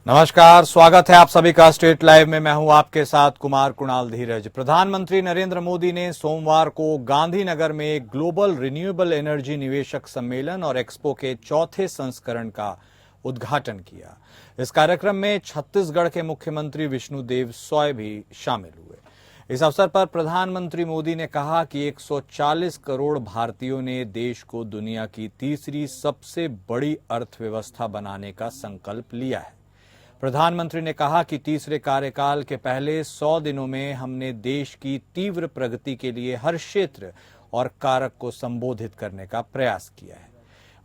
नमस्कार, स्वागत है आप सभी का स्टेट लाइव में। मैं हूं आपके साथ कुमार कुणाल धीरज। प्रधानमंत्री नरेंद्र मोदी ने सोमवार को गांधीनगर में ग्लोबल रिन्यूएबल एनर्जी निवेशक सम्मेलन और एक्सपो के चौथे संस्करण का उद्घाटन किया। इस कार्यक्रम में छत्तीसगढ़ के मुख्यमंत्री विष्णुदेव सॉय भी शामिल हुए। इस अवसर पर प्रधानमंत्री मोदी ने कहा कि 140 करोड़ भारतीयों ने देश को दुनिया की तीसरी सबसे बड़ी अर्थव्यवस्था बनाने का संकल्प लिया है। प्रधानमंत्री ने कहा कि तीसरे कार्यकाल के पहले 100 दिनों में हमने देश की तीव्र प्रगति के लिए हर क्षेत्र और कारक को संबोधित करने का प्रयास किया है।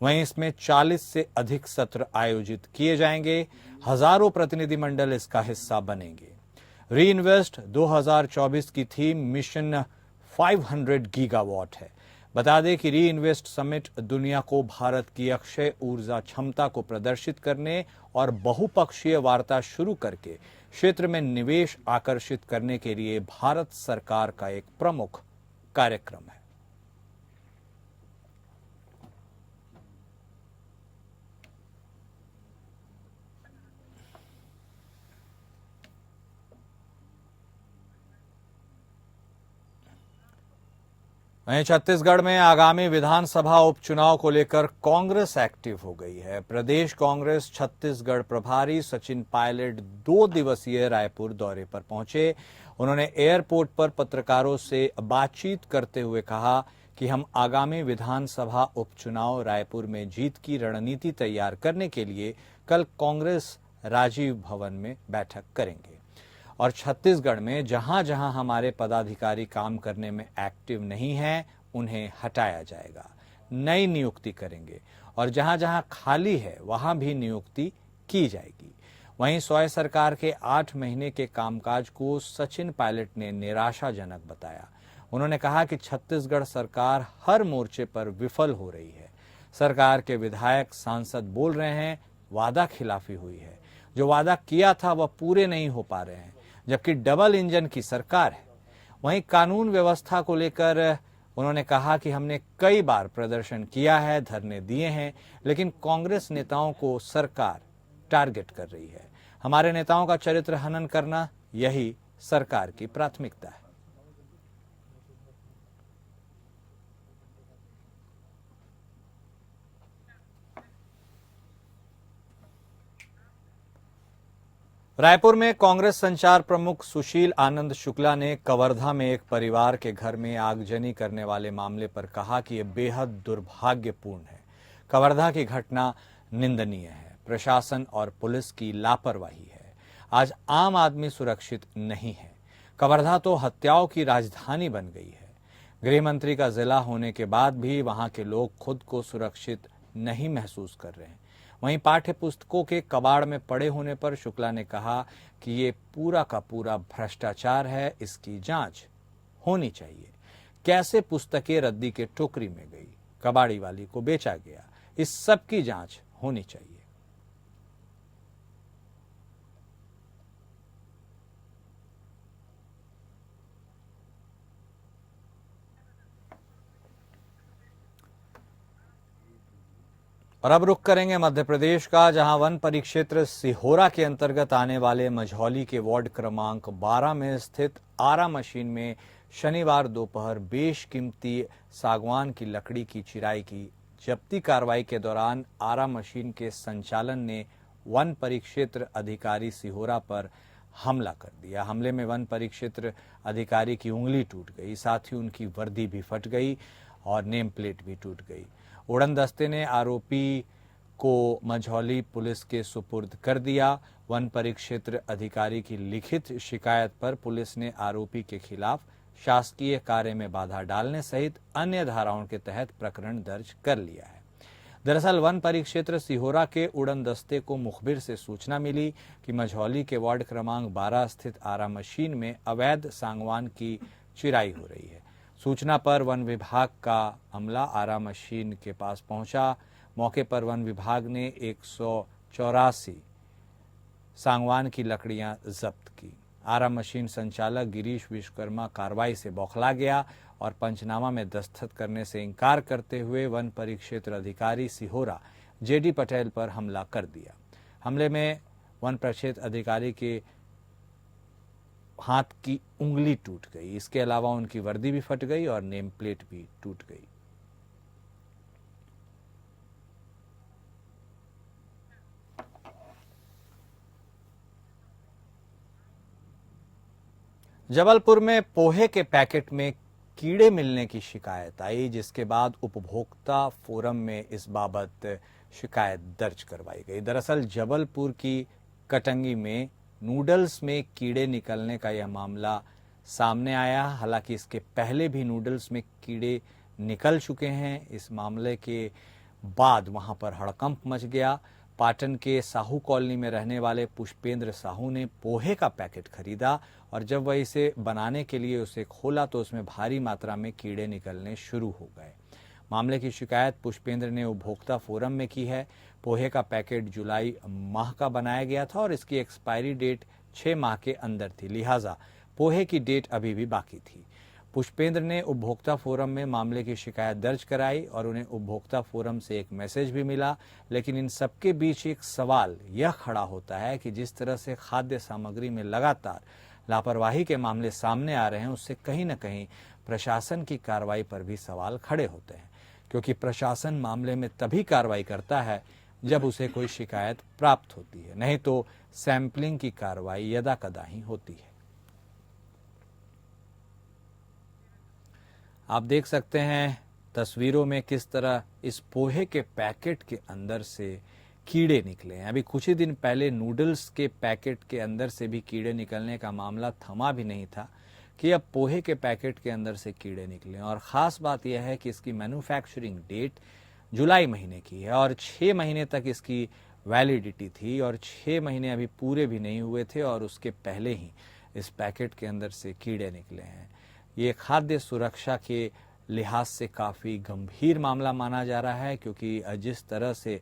वहीं इसमें 40 से अधिक सत्र आयोजित किए जाएंगे। हजारों प्रतिनिधिमंडल इसका हिस्सा बनेंगे। री इन्वेस्ट 2024 की थीम मिशन 500 गीगावाट है। बता दें कि री इन्वेस्ट समिट दुनिया को भारत की अक्षय ऊर्जा क्षमता को प्रदर्शित करने और बहुपक्षीय वार्ता शुरू करके क्षेत्र में निवेश आकर्षित करने के लिए भारत सरकार का एक प्रमुख कार्यक्रम है। वहीं छत्तीसगढ़ में आगामी विधानसभा उपचुनाव को लेकर कांग्रेस एक्टिव हो गई है। प्रदेश कांग्रेस छत्तीसगढ़ प्रभारी सचिन पायलट 2 दिवसीय रायपुर दौरे पर पहुंचे। उन्होंने एयरपोर्ट पर पत्रकारों से बातचीत करते हुए कहा कि हम आगामी विधानसभा उपचुनाव रायपुर में जीत की रणनीति तैयार करने के लिए कल कांग्रेस राजीव भवन में बैठक करेंगे और छत्तीसगढ़ में जहां जहां हमारे पदाधिकारी काम करने में एक्टिव नहीं हैं, उन्हें हटाया जाएगा। नई नियुक्ति करेंगे और जहां जहां खाली है वहां भी नियुक्ति की जाएगी। वहीं सॉय सरकार के 8 महीने के कामकाज को सचिन पायलट ने निराशाजनक बताया। उन्होंने कहा कि छत्तीसगढ़ सरकार हर मोर्चे पर विफल हो रही है। सरकार के विधायक सांसद बोल रहे हैं वादा खिलाफी हुई है, जो वादा किया था वह पूरे नहीं हो पा रहे हैं, जबकि डबल इंजन की सरकार है। वहीं कानून व्यवस्था को लेकर उन्होंने कहा कि हमने कई बार प्रदर्शन किया है, धरने दिए हैं, लेकिन कांग्रेस नेताओं को सरकार टारगेट कर रही है। हमारे नेताओं का चरित्र हनन करना यही सरकार की प्राथमिकता है। रायपुर में कांग्रेस संचार प्रमुख सुशील आनंद शुक्ला ने कवर्धा में एक परिवार के घर में आगजनी करने वाले मामले पर कहा कि यह बेहद दुर्भाग्यपूर्ण है। कवर्धा की घटना निंदनीय है। प्रशासन और पुलिस की लापरवाही है। आज आम आदमी सुरक्षित नहीं है। कवर्धा तो हत्याओं की राजधानी बन गई है। गृह मंत्री का जिला होने के बाद भी वहां के लोग खुद को सुरक्षित नहीं महसूस कर रहे हैं। वहीं पाठ्य पुस्तकों के कबाड़ में पड़े होने पर शुक्ला ने कहा कि ये पूरा का पूरा भ्रष्टाचार है, इसकी जांच होनी चाहिए। कैसे पुस्तकें रद्दी के टोकरी में गई, कबाड़ी वाली को बेचा गया, इस सब की जांच होनी चाहिए। और अब रुख करेंगे मध्य प्रदेश का, जहां वन परिक्षेत्र सिहोरा के अंतर्गत आने वाले मझौली के वार्ड क्रमांक 12 में स्थित आरा मशीन में शनिवार दोपहर बेशकीमती सागवान की लकड़ी की चिराई की जब्ती कार्रवाई के दौरान आरा मशीन के संचालन ने वन परिक्षेत्र अधिकारी सिहोरा पर हमला कर दिया। हमले में वन परिक्षेत्र अधिकारी की उंगली टूट गई, साथ ही उनकी वर्दी भी फट गई और नेम प्लेट भी टूट गई। उड़न दस्ते ने आरोपी को मझौली पुलिस के सुपुर्द कर दिया। वन परिक्षेत्र अधिकारी की लिखित शिकायत पर पुलिस ने आरोपी के खिलाफ शासकीय कार्य में बाधा डालने सहित अन्य धाराओं के तहत प्रकरण दर्ज कर लिया है। दरअसल वन परिक्षेत्र सिहोरा के उड़न दस्ते को मुखबिर से सूचना मिली कि मझौली के वार्ड क्रमांक 12 स्थित आरा मशीन में अवैध सागवान की चिराई हो रही है। सूचना पर वन विभाग का अमला आरा मशीन के पास पहुंचा। मौके पर वन विभाग ने 184 सागवान की लकड़ियां जब्त की। आरा मशीन संचालक गिरीश विश्वकर्मा कार्रवाई से बौखला गया और पंचनामा में दस्तखत करने से इनकार करते हुए वन परिक्षेत्र अधिकारी सिहोरा जेडी पटेल पर हमला कर दिया। हमले में वन प्रक्षेत्र अधिकारी के हाथ की उंगली टूट गई। इसके अलावा उनकी वर्दी भी फट गई और नेम प्लेट भी टूट गई। जबलपुर में पोहे के पैकेट में कीड़े मिलने की शिकायत आई, जिसके बाद उपभोक्ता फोरम में इस बाबत शिकायत दर्ज करवाई गई। दरअसल जबलपुर की कटंगी में नूडल्स में कीड़े निकलने का यह मामला सामने आया। हालांकि इसके पहले भी नूडल्स में कीड़े निकल चुके हैं। इस मामले के बाद वहां पर हड़कंप मच गया। पाटन के साहू कॉलोनी में रहने वाले पुष्पेंद्र साहू ने पोहे का पैकेट खरीदा और जब वह इसे बनाने के लिए उसे खोला तो उसमें भारी मात्रा में कीड़े निकलने शुरू हो गए। मामले की शिकायत पुष्पेंद्र ने उपभोक्ता फोरम में की है। पोहे का पैकेट जुलाई माह का बनाया गया था और इसकी एक्सपायरी डेट 6 माह के अंदर थी, लिहाजा पोहे की डेट अभी भी बाकी थी। पुष्पेंद्र ने उपभोक्ता फोरम में मामले की शिकायत दर्ज कराई और उन्हें उपभोक्ता फोरम से एक मैसेज भी मिला। लेकिन इन सबके बीच एक सवाल यह खड़ा होता है कि जिस तरह से खाद्य सामग्री में लगातार लापरवाही के मामले सामने आ रहे हैं, उससे कहीं न कहीं प्रशासन की कार्रवाई पर भी सवाल खड़े होते हैं, क्योंकि प्रशासन मामले में तभी कार्रवाई करता है जब उसे कोई शिकायत प्राप्त होती है, नहीं तो सैंपलिंग की कार्रवाई यदा कदा ही होती है। आप देख सकते हैं तस्वीरों में किस तरह इस पोहे के पैकेट के अंदर से कीड़े निकले हैं। अभी कुछ ही दिन पहले नूडल्स के पैकेट के अंदर से भी कीड़े निकलने का मामला थमा भी नहीं था कि अब पोहे के पैकेट के अंदर से कीड़े निकले। और ख़ास बात यह है कि इसकी मैन्युफैक्चरिंग डेट जुलाई महीने की है और 6 महीने तक इसकी वैलिडिटी थी और 6 महीने अभी पूरे भी नहीं हुए थे और उसके पहले ही इस पैकेट के अंदर से कीड़े निकले हैं। ये खाद्य सुरक्षा के लिहाज से काफ़ी गंभीर मामला माना जा रहा है, क्योंकि जिस तरह से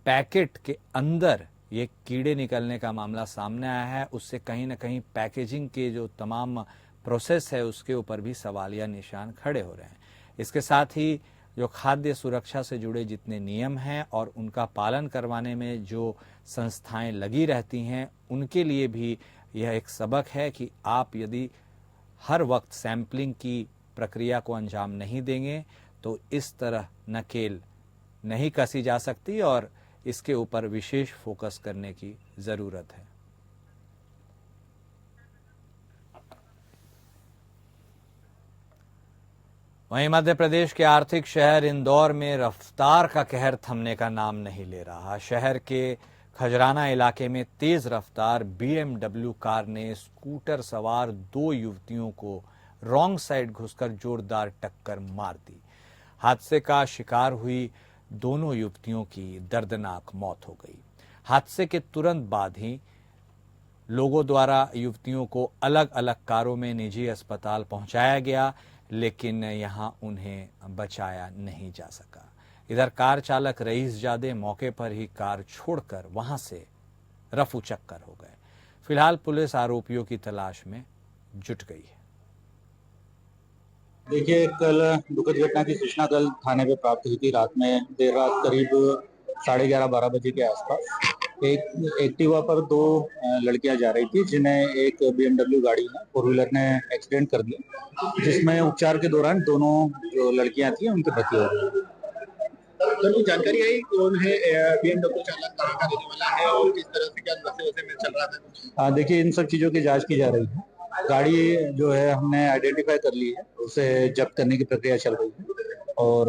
पैकेट के अंदर ये कीड़े निकलने का मामला सामने आया है, उससे कहीं ना कहीं पैकेजिंग के जो तमाम प्रोसेस है उसके ऊपर भी सवालिया निशान खड़े हो रहे हैं। इसके साथ ही जो खाद्य सुरक्षा से जुड़े जितने नियम हैं और उनका पालन करवाने में जो संस्थाएं लगी रहती हैं, उनके लिए भी यह एक सबक है कि आप यदि हर वक्त सैंपलिंग की प्रक्रिया को अंजाम नहीं देंगे तो इस तरह नकेल नहीं कसी जा सकती और इसके ऊपर विशेष फोकस करने की जरूरत है। वहीं मध्य प्रदेश के आर्थिक शहर इंदौर में रफ्तार का कहर थमने का नाम नहीं ले रहा। शहर के खजराना इलाके में तेज रफ्तार BMW कार ने स्कूटर सवार 2 युवतियों को रॉन्ग साइड घुसकर जोरदार टक्कर मार दी। हादसे का शिकार हुई दोनों युवतियों की दर्दनाक मौत हो गई। हादसे के तुरंत बाद ही लोगों द्वारा युवतियों को अलग अलग कारों में निजी अस्पताल पहुंचाया गया, लेकिन यहां उन्हें बचाया नहीं जा सका। इधर कार चालक रईसजादे मौके पर ही कार छोड़कर वहां से रफू चक्कर हो गए। फिलहाल पुलिस आरोपियों की तलाश में जुट गई है। देखिए, कल दुखद घटना की सूचना कल थाने पे प्राप्त हुई थी। रात में देर रात करीब 11:30-12 बजे के आसपास एक एक्टिवा पर 2 लड़कियां जा रही थी, जिन्हें एक BMW गाड़ी में 4 व्हीलर ने एक्सीडेंट कर दिया, जिसमें उपचार के दौरान दोनों जो लड़कियां थी उनकी मृत्यु हो गई। सर, कुछ जानकारी आई कौन है BMW चालक, कहाँ का रहने वाला है और किस तरह से क्या नशे वशे में चल रहा था? देखिए, इन सब चीजों की जांच की जा रही है। गाड़ी जो है हमने आइडेंटिफाई कर ली है, उसे जब्त करने की प्रक्रिया चल रही है और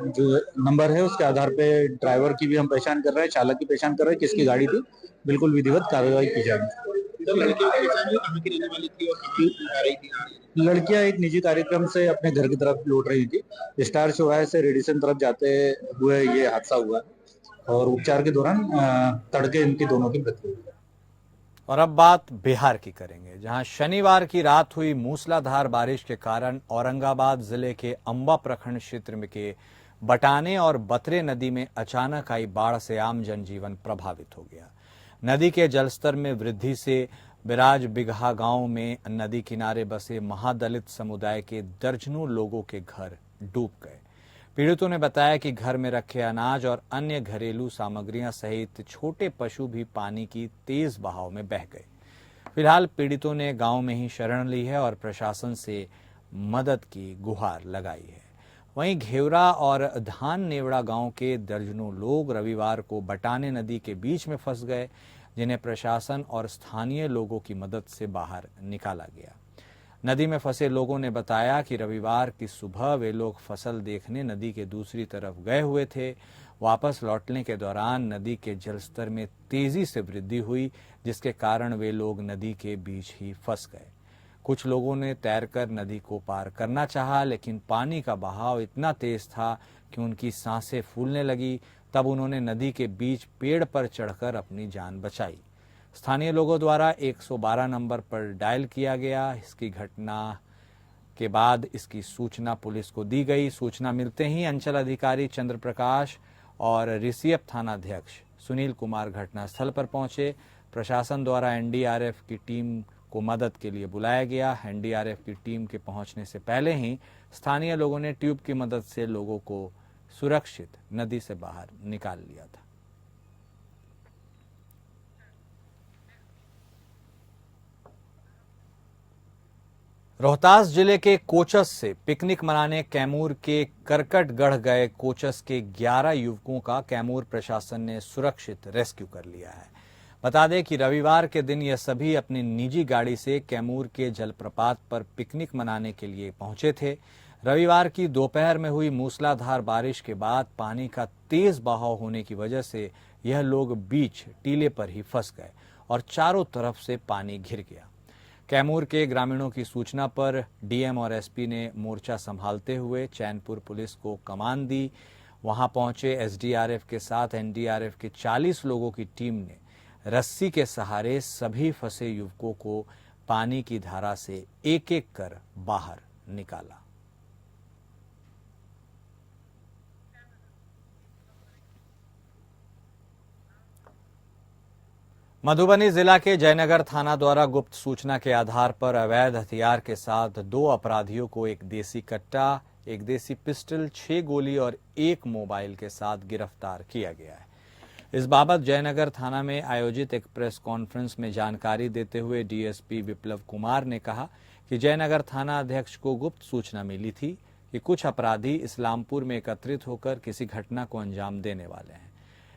जो नंबर है उसके आधार पे ड्राइवर की भी हम पहचान कर रहे हैं, चालक की पहचान कर रहे हैं, किसकी गाड़ी थी, बिल्कुल विधिवत कार्रवाई की जाएगी। सर, लड़कियों की पहचान हुई कहाँ की रहने वाली थी और कहाँ आ रही थी? लड़कियां एक निजी कार्यक्रम से अपने घर की तरफ लौट रही थी। स्टार चौराहे से रेडिसन तरफ जाते हुए ये हादसा हुआ और उपचार के दौरान तड़के इनकी दोनों की मृत्यु हुई। और अब बात बिहार की करेंगे, जहां शनिवार की रात हुई मूसलाधार बारिश के कारण औरंगाबाद जिले के अंबा प्रखंड क्षेत्र में के बटाने और बतरे नदी में अचानक आई बाढ़ से आम जनजीवन प्रभावित हो गया। नदी के जलस्तर में वृद्धि से बिराज बिगहा गांव में नदी किनारे बसे महादलित समुदाय के दर्जनों लोगों के घर डूब गए। पीड़ितों ने बताया कि घर में रखे अनाज और अन्य घरेलू सामग्रियां सहित छोटे पशु भी पानी की तेज बहाव में बह गए। फिलहाल पीड़ितों ने गांव में ही शरण ली है और प्रशासन से मदद की गुहार लगाई है। वहीं घेवरा और धान नेवड़ा गांव के दर्जनों लोग रविवार को बटाने नदी के बीच में फंस गए, जिन्हें प्रशासन और स्थानीय लोगों की मदद से बाहर निकाला गया। नदी में फंसे लोगों ने बताया कि रविवार की सुबह वे लोग फसल देखने नदी के दूसरी तरफ गए हुए थे। वापस लौटने के दौरान नदी के जलस्तर में तेजी से वृद्धि हुई, जिसके कारण वे लोग नदी के बीच ही फंस गए। कुछ लोगों ने तैरकर नदी को पार करना चाहा, लेकिन पानी का बहाव इतना तेज था कि उनकी सांसें फूलने लगी। तब उन्होंने नदी के बीच पेड़ पर चढ़कर अपनी जान बचाई। स्थानीय लोगों द्वारा 112 नंबर पर डायल किया गया। इसकी घटना के बाद इसकी सूचना पुलिस को दी गई। सूचना मिलते ही अंचल अधिकारी चंद्र प्रकाश और रिसियप थानाध्यक्ष सुनील कुमार घटनास्थल पर पहुंचे। प्रशासन द्वारा एनडीआरएफ की टीम को मदद के लिए बुलाया गया। एनडीआरएफ की टीम के पहुंचने से पहले ही स्थानीय लोगों ने ट्यूब की मदद से लोगों को सुरक्षित नदी से बाहर निकाल लिया था। रोहतास जिले के कोचस से पिकनिक मनाने कैमूर के करकटगढ़ गए कोचस के 11 युवकों का कैमूर प्रशासन ने सुरक्षित रेस्क्यू कर लिया है। बता दें कि रविवार के दिन ये सभी अपनी निजी गाड़ी से कैमूर के जलप्रपात पर पिकनिक मनाने के लिए पहुंचे थे। रविवार की दोपहर में हुई मूसलाधार बारिश के बाद पानी का तेज बहाव होने की वजह से यह लोग बीच टीले पर ही फंस गए और चारों तरफ से पानी घिर गया। कैमूर के ग्रामीणों की सूचना पर डीएम और एसपी ने मोर्चा संभालते हुए चैनपुर पुलिस को कमान दी। वहां पहुंचे एसडीआरएफ के साथ एनडीआरएफ के 40 लोगों की टीम ने रस्सी के सहारे सभी फंसे युवकों को पानी की धारा से एक एक कर बाहर निकाला। मधुबनी जिला के जयनगर थाना द्वारा गुप्त सूचना के आधार पर अवैध हथियार के साथ 2 अपराधियों को एक देसी कट्टा, एक देसी पिस्टल, 6 गोली और 1 मोबाइल के साथ गिरफ्तार किया गया है। इस बाबत जयनगर थाना में आयोजित एक प्रेस कॉन्फ्रेंस में जानकारी देते हुए डीएसपी विप्लव कुमार ने कहा कि जयनगर थाना अध्यक्ष को गुप्त सूचना मिली थी कि कुछ अपराधी इस्लामपुर में एकत्रित होकर किसी घटना को अंजाम देने वाले हैं।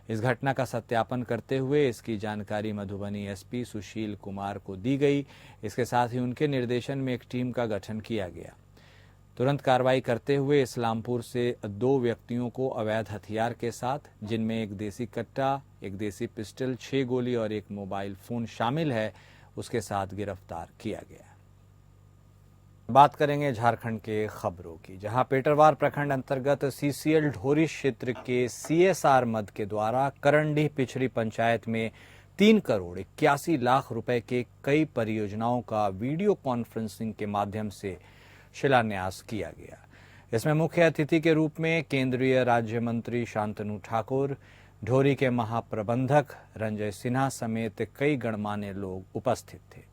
इस घटना का सत्यापन करते हुए इसकी जानकारी मधुबनी एसपी सुशील कुमार को दी गई। इसके साथ ही उनके निर्देशन में एक टीम का गठन किया गया। तुरंत कार्रवाई करते हुए इस्लामपुर से 2 व्यक्तियों को अवैध हथियार के साथ, जिनमें एक देसी कट्टा, एक देसी पिस्टल, 6 गोली और 1 मोबाइल फोन शामिल है, उसके साथ गिरफ्तार किया गया। बात करेंगे झारखंड के खबरों की, जहां पेटरवार प्रखंड अंतर्गत सीसीएल ढोरी क्षेत्र के सीएसआर मद के द्वारा करंडीह पिछड़ी पंचायत में 3 करोड़ 81 लाख रुपए के कई परियोजनाओं का वीडियो कॉन्फ्रेंसिंग के माध्यम से शिलान्यास किया गया। इसमें मुख्य अतिथि के रूप में केंद्रीय राज्य मंत्री शांतनु ठाकुर, ढोरी के महाप्रबंधक रंजय सिन्हा समेत कई गणमान्य लोग उपस्थित थे।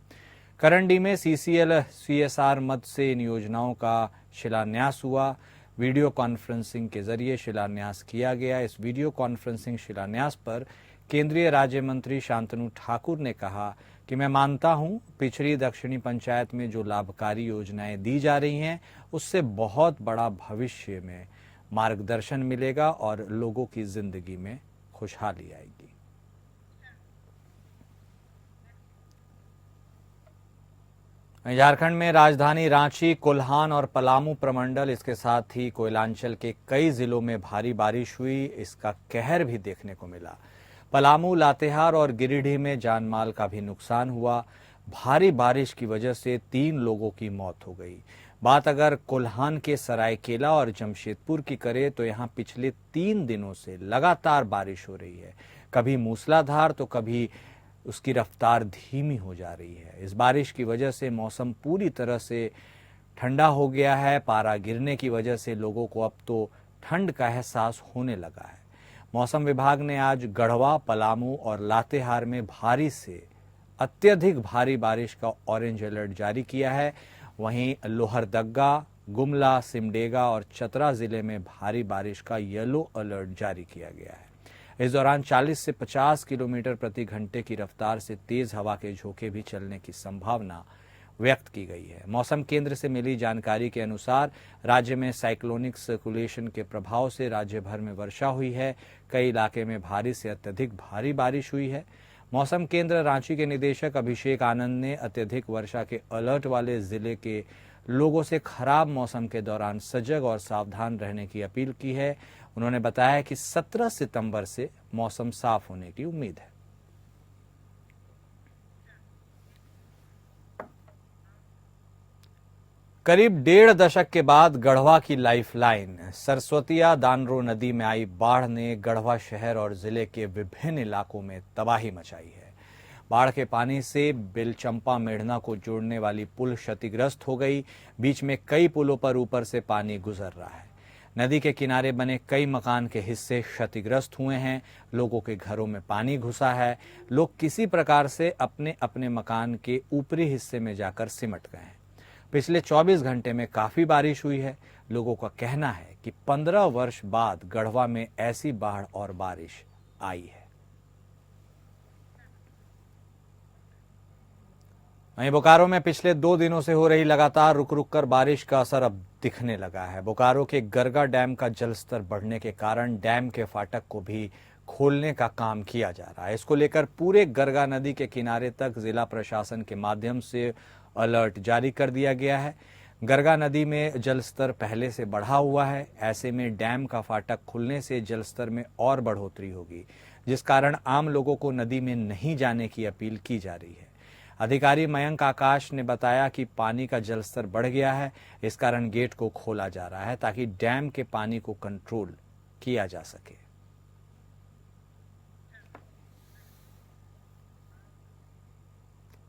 करंडी में सीसीएल सीएसआर मद से इन योजनाओं का शिलान्यास हुआ। वीडियो कॉन्फ्रेंसिंग के जरिए शिलान्यास किया गया। इस वीडियो कॉन्फ्रेंसिंग शिलान्यास पर केंद्रीय राज्य मंत्री शांतनु ठाकुर ने कहा कि मैं मानता हूं पिछड़ी दक्षिणी पंचायत में जो लाभकारी योजनाएं दी जा रही हैं उससे बहुत बड़ा भविष्य में मार्गदर्शन मिलेगा और लोगों की जिंदगी में खुशहाली आएगी। झारखंड में राजधानी रांची, कोल्हान और पलामू प्रमंडल, इसके साथ ही कोयलांचल के कई जिलों में भारी बारिश हुई। इसका कहर भी देखने को मिला। पलामू, लातेहार और गिरिडीह में जानमाल का भी नुकसान हुआ। भारी बारिश की वजह से 3 लोगों की मौत हो गई। बात अगर कोल्हान के सरायकेला और जमशेदपुर की करें तो यहाँ पिछले 3 दिनों से लगातार बारिश हो रही है। कभी मूसलाधार तो कभी उसकी रफ्तार धीमी हो जा रही है। इस बारिश की वजह से मौसम पूरी तरह से ठंडा हो गया है। पारा गिरने की वजह से लोगों को अब तो ठंड का एहसास होने लगा है। मौसम विभाग ने आज गढ़वा, पलामू और लातेहार में भारी से अत्यधिक भारी बारिश का ऑरेंज अलर्ट जारी किया है। वहीं लोहरदग्गा, गुमला, सिमडेगा और चतरा जिले में भारी बारिश का येलो अलर्ट जारी किया गया है। इस दौरान 40 से 50 किलोमीटर प्रति घंटे की रफ्तार से तेज हवा के झोंके भी चलने की संभावना व्यक्त की गई है। मौसम केंद्र से मिली जानकारी के अनुसार राज्य में साइक्लोनिक सर्कुलेशन के प्रभाव से राज्य भर में वर्षा हुई है। कई इलाके में भारी से अत्यधिक भारी बारिश हुई है। मौसम केंद्र रांची के निदेशक अभिषेक आनंद ने अत्यधिक वर्षा के अलर्ट वाले जिले के लोगों से खराब मौसम के दौरान सजग और सावधान रहने की अपील की है। उन्होंने बताया कि 17 सितंबर से मौसम साफ होने की उम्मीद है। करीब 1.5 दशक के बाद गढ़वा की लाइफलाइन सरस्वतिया दानरो नदी में आई बाढ़ ने गढ़वा शहर और जिले के विभिन्न इलाकों में तबाही मचाई है। बाढ़ के पानी से बेलचंपा मेढ़ना को जोड़ने वाली पुल क्षतिग्रस्त हो गई। बीच में कई पुलों पर ऊपर से पानी गुजर रहा है। नदी के किनारे बने कई मकान के हिस्से क्षतिग्रस्त हुए हैं। लोगों के घरों में पानी घुसा है। लोग किसी प्रकार से अपने अपने मकान के ऊपरी हिस्से में जाकर सिमट गए हैं। पिछले 24 घंटे में काफी बारिश हुई है। लोगों का कहना है कि 15 वर्ष बाद गढ़वा में ऐसी बाढ़ और बारिश आई है। वहीं बोकारो में पिछले 2 दिनों से हो रही लगातार रुक रुक कर बारिश का असर अब दिखने लगा है। बोकारो के गरगा डैम का जलस्तर बढ़ने के कारण डैम के फाटक को भी खोलने का काम किया जा रहा है। इसको लेकर पूरे गरगा नदी के किनारे तक जिला प्रशासन के माध्यम से अलर्ट जारी कर दिया गया है। गरगा नदी में जलस्तर पहले से बढ़ा हुआ है। ऐसे में डैम का फाटक खुलने से जलस्तर में और बढ़ोतरी होगी, जिस कारण आम लोगों को नदी में नहीं जाने की अपील की जा रही है। अधिकारी मयंक आकाश ने बताया कि पानी का जलस्तर बढ़ गया है। इस कारण गेट को खोला जा रहा है ताकि डैम के पानी को कंट्रोल किया जा सके।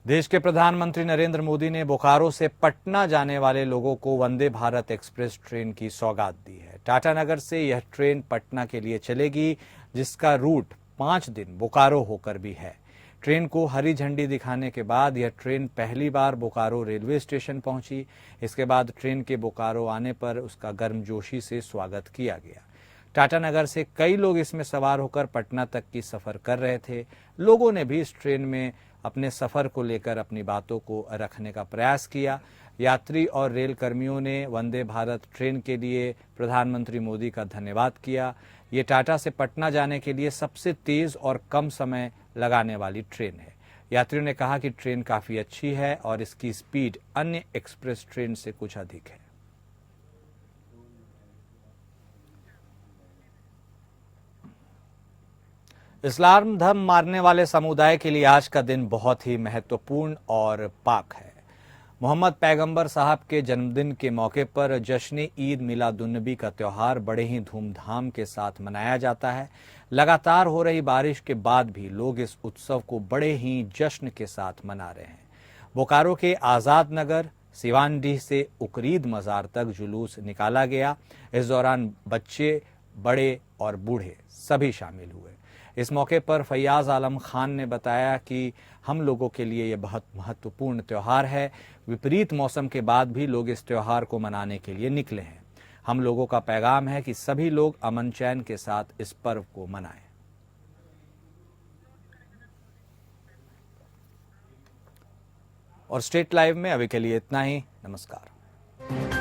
देश के प्रधानमंत्री नरेंद्र मोदी ने बोकारो से पटना जाने वाले लोगों को वंदे भारत एक्सप्रेस ट्रेन की सौगात दी है। टाटानगर से यह ट्रेन पटना के लिए चलेगी, जिसका रूट 5 दिन बोकारो होकर भी है। ट्रेन को हरी झंडी दिखाने के बाद यह ट्रेन पहली बार बोकारो रेलवे स्टेशन पहुंची। इसके बाद ट्रेन के बोकारो आने पर उसका गर्मजोशी से स्वागत किया गया। टाटानगर से कई लोग इसमें सवार होकर पटना तक की सफर कर रहे थे। लोगों ने भी इस ट्रेन में अपने सफर को लेकर अपनी बातों को रखने का प्रयास किया। यात्री और रेल कर्मियों ने वंदे भारत ट्रेन के लिए प्रधानमंत्री मोदी का धन्यवाद किया। ये टाटा से पटना जाने के लिए सबसे तेज और कम समय लगाने वाली ट्रेन है। यात्रियों ने कहा कि ट्रेन काफी अच्छी है और इसकी स्पीड अन्य एक्सप्रेस ट्रेन से कुछ अधिक है। इस्लाम धर्म मानने वाले समुदाय के लिए आज का दिन बहुत ही महत्वपूर्ण और पाक है। मोहम्मद पैगंबर साहब के जन्मदिन के मौके पर जश्न ईद मिलादुन्नबी का त्यौहार बड़े ही धूमधाम के साथ मनाया जाता है। लगातार हो रही बारिश के बाद भी लोग इस उत्सव को बड़े ही जश्न के साथ मना रहे हैं। बोकारो के आज़ाद नगर सिवानडीह से उकरीद मज़ार तक जुलूस निकाला गया। इस दौरान बच्चे, बड़े और बूढ़े सभी शामिल हुए। इस मौके पर फैयाज आलम खान ने बताया कि हम लोगों के लिए यह बहुत महत्वपूर्ण त्यौहार है। विपरीत मौसम के बाद भी लोग इस त्यौहार को मनाने के लिए निकले हैं। हम लोगों का पैगाम है कि सभी लोग अमन चैन के साथ इस पर्व को मनाएं। और स्टेट लाइव में अभी के लिए इतना ही। नमस्कार।